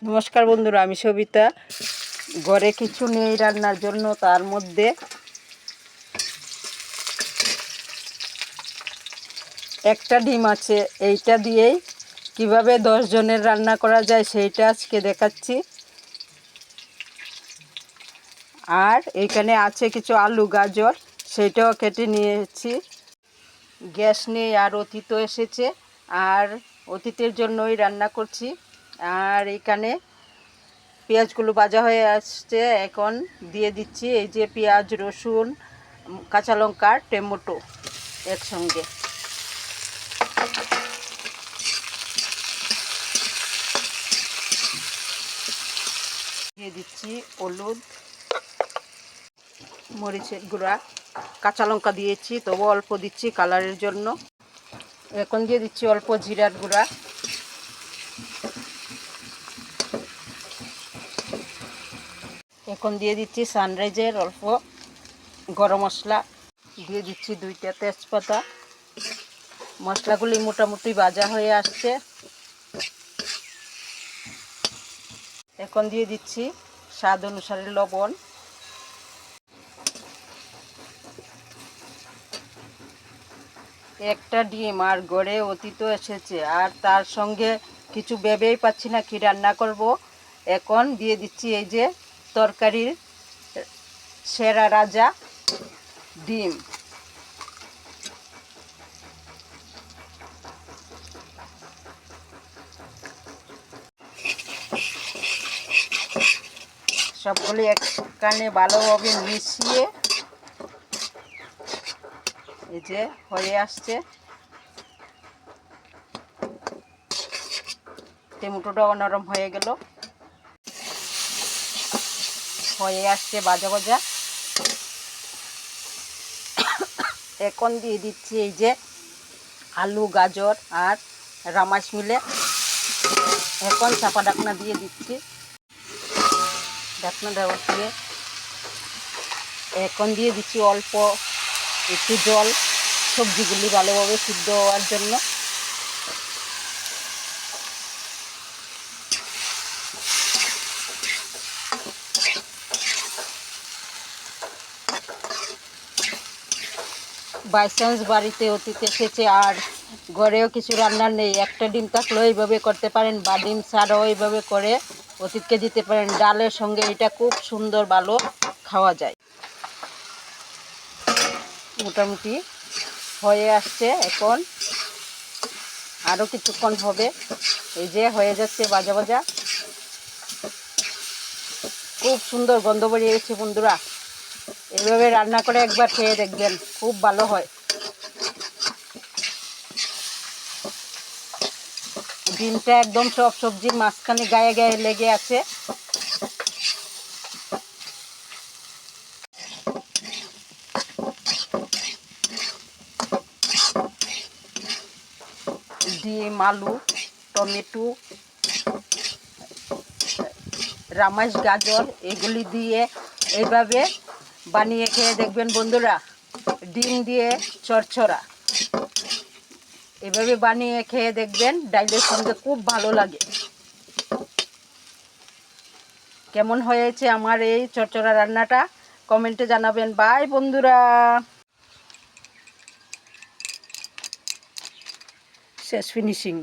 নমস্কার বন্ধুরা, আমি সবিতা। ঘরে কিছু নেই রান্নার জন্য, তার মধ্যে একটা ডিম আছে। এইটা দিয়েই কিভাবে 10 জনের রান্না করা যায় সেইটা আজকে দেখাচ্ছি। আর এইখানে আছে কিছু আলু গাজর, সেইটাও কেটে নিয়েছি। গ্যাস নেই, আর অতিথি এসেছে, আর অতিথির জন্যই রান্না করছি। আর এইখানে পেঁয়াজগুলো ভাজা হয়ে আসছে, এখন দিয়ে দিচ্ছি এই যে পেঁয়াজ, রসুন, কাঁচা লঙ্কা, টমেটো একসঙ্গে। দিয়ে দিচ্ছি হলুদ, মরিচের গুঁড়া, কাঁচা লঙ্কা দিয়েছি, তবু অল্প দিচ্ছি কালারের জন্য। এখন দিয়ে দিচ্ছি অল্প জিরার গুঁড়া, এখন দিয়ে দিচ্ছি সানরাইজের অল্প গরম মশলা, দিয়ে দিচ্ছি 2টা তেজপাতা। মশলাগুলি মোটামুটি ভাজা হয়ে আসছে, এখন দিয়ে দিচ্ছি স্বাদ অনুসারে লবণ। একটা ডিম, আর ঘরে অতিথি এসেছে, আর তার সঙ্গে কিছু ভেবেই পাচ্ছি না কি রান্না করব। এখন দিয়ে দিচ্ছি এই যে তরকারির সেরা রাজা ডিম। সবগুলি একখানে ভালোভাবে মিশিয়ে এই যে হয়ে আসছে। টমেটোটাও নরম হয়ে গেল, হয়ে আসছে ভাজা ভাজা। এখন দিয়ে দিচ্ছি এই যে আলু, গাজর আর রামাস মিলে। এখন চাপা ঢাকনা দিয়ে দিচ্ছি, ঢাকনা দেওয়া দিয়ে এখন দিয়ে দিচ্ছি অল্প একটু জল, সবজিগুলি ভালোভাবে সিদ্ধ হওয়ার জন্য। বাই চান্স বাড়িতে অতিথি এসেছে আর ঘরেও কিছু রান্নার নেই, একটা ডিম থাকলেও এইভাবে করতে পারেন, বা ডিম ছাড়াও এইভাবে করে অতিথিকে দিতে পারেন। ডালের সঙ্গে এটা খুব সুন্দর ভালো খাওয়া যায়। মোটামুটি হয়ে আসছে, এখন আরও কিছুক্ষণ হবে। এই যে হয়ে যাচ্ছে ভাজা ভাজা, খুব সুন্দর গন্ধ বেরিয়ে গেছে। বন্ধুরা, এইভাবে রান্না করে একবার খেয়ে দেখবেন, খুব ভালো হয়। ডিমটা একদম সব সবজির মাঝখানে গায়ে গায়ে লেগে আছে। ডিম, আলু, টমেটো, রামাস, গাজর এগুলি দিয়ে এইভাবে বানিয়ে খেয়ে দেখবেন বন্ধুরা। ডিম দিয়ে চচ্চড়া এভাবে বানিয়ে খেয়ে দেখবেন, ডালের সঙ্গে খুব ভালো লাগে। কেমন হয়েছে আমার এই চচ্চড়া রান্নাটা কমেন্টে জানাবেন। বাই বন্ধুরা, শেষ ফিনিশিং।